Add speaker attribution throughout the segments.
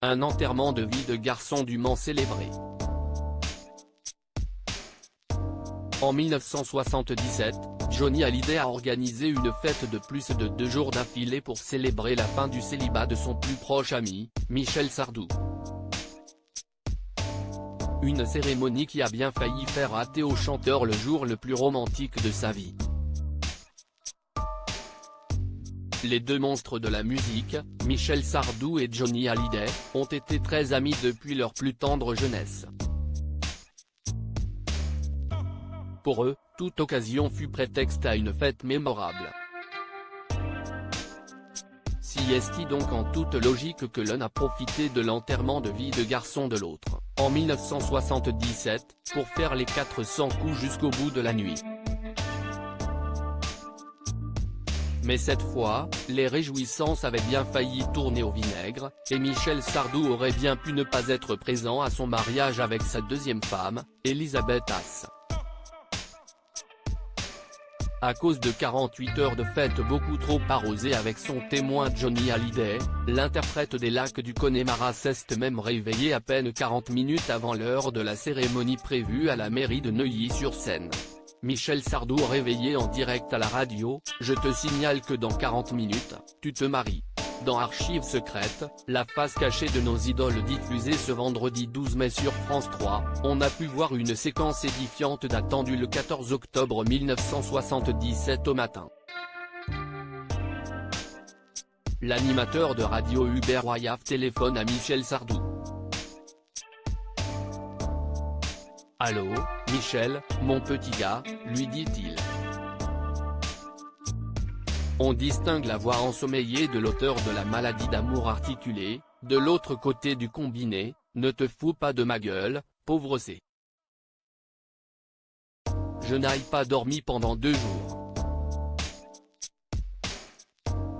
Speaker 1: un enterrement de vie de garçon dûment célébré. En 1977, Johnny Hallyday a organisé une fête de plus de 2 jours d'affilée pour célébrer la fin du célibat de son plus proche ami, Michel Sardou. Une cérémonie qui a bien failli faire hâter au chanteur le jour le plus romantique de sa vie. Les deux monstres de la musique, Michel Sardou et Johnny Hallyday, ont été très amis depuis leur plus tendre jeunesse. Pour eux, toute occasion fut prétexte à une fête mémorable. Si est-il donc en toute logique que l'un a profité de l'enterrement de vie de garçon de l'autre, en 1977, pour faire les 400 coups jusqu'au bout de la nuit. Mais cette fois, les réjouissances avaient bien failli tourner au vinaigre, et Michel Sardou aurait bien pu ne pas être présent à son mariage avec sa deuxième femme, Elisabeth Haas. À cause de 48 heures de fête beaucoup trop arrosées avec son témoin Johnny Hallyday, l'interprète des Lacs du Connemara s'est même réveillé à peine 40 minutes avant l'heure de la cérémonie prévue à la mairie de Neuilly-sur-Seine. Michel Sardou réveillé en direct à la radio, « Je te signale que dans 40 minutes, tu te maries ». Dans Archives secrètes, la face cachée de nos idoles diffusée ce vendredi 12 mai sur France 3, on a pu voir une séquence édifiante datant du 14 octobre 1977 au matin. L'animateur de radio Hubert Wayaf téléphone à Michel Sardou. « Allô, Michel, mon petit gars », lui dit-il. On distingue la voix ensommeillée de l'auteur de la maladie d'amour articulée, de l'autre côté du combiné, « Ne te fous pas de ma gueule, pauvre C. Je n'ai pas dormi pendant 2 jours. »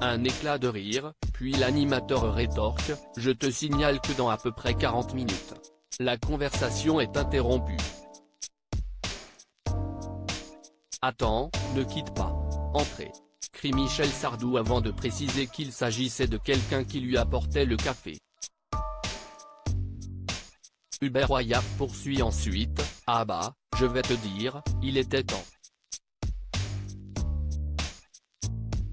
Speaker 1: Un éclat de rire, puis l'animateur rétorque, « Je te signale que dans à peu près 40 minutes. La conversation est interrompue. » Attends, ne quitte pas. Entrez. Crie Michel Sardou avant de préciser qu'il s'agissait de quelqu'un qui lui apportait le café. Hubert Wayaf poursuit ensuite, « Ah bah, je vais te dire, il était temps.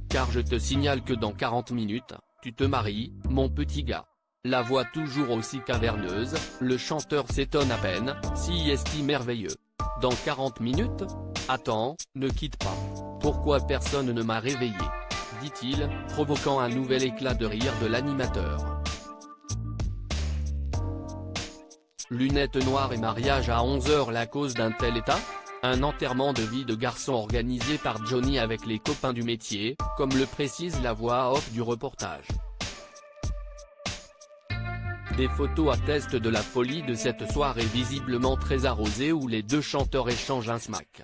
Speaker 1: Car je te signale que dans 40 minutes, tu te maries, mon petit gars. » La voix toujours aussi caverneuse, le chanteur s'étonne à peine, « Si est-il merveilleux. Dans 40 minutes ? Attends, ne quitte pas. Pourquoi personne ne m'a réveillé ?» dit-il, provoquant un nouvel éclat de rire de l'animateur. Lunettes noires et mariage à 11h, la cause d'un tel état ? Un enterrement de vie de garçon organisé par Johnny avec les copains du métier, comme le précise la voix off du reportage. Des photos attestent de la folie de cette soirée visiblement très arrosée où les deux chanteurs échangent un smack.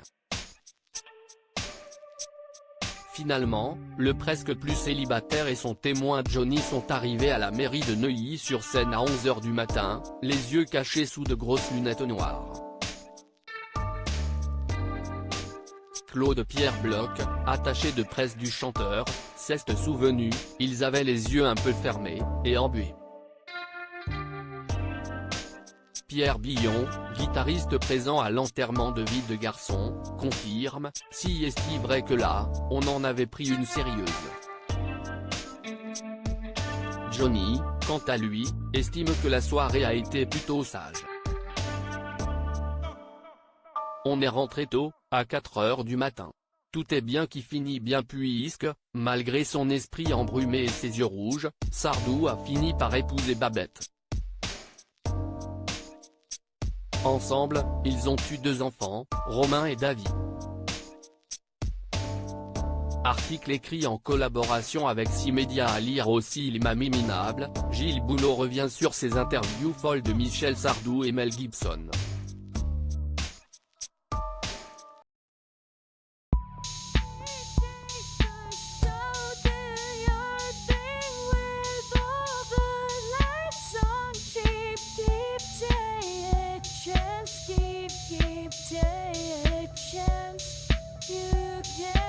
Speaker 1: Finalement, le presque plus célibataire et son témoin Johnny sont arrivés à la mairie de Neuilly-sur-Seine à 11h du matin, les yeux cachés sous de grosses lunettes noires. Claude Pierre Bloch, attaché de presse du chanteur, s'est souvenu, ils avaient les yeux un peu fermés, et embués. Pierre Billon, guitariste présent à l'enterrement de vie de garçon, confirme, « Si est-il vrai que là, on en avait pris une sérieuse. » Johnny, quant à lui, estime que la soirée a été plutôt sage. On est rentré tôt, à 4h du matin. Tout est bien qui finit bien puisque, malgré son esprit embrumé et ses yeux rouges, Sardou a fini par épouser Babette. Ensemble, ils ont eu 2 enfants, Romain et David. Article écrit en collaboration avec 6 médias à lire aussi l'imam minable, Gilles Boulot revient sur ses interviews folles de Michel Sardou et Mel Gibson.
Speaker 2: Take a chance, you can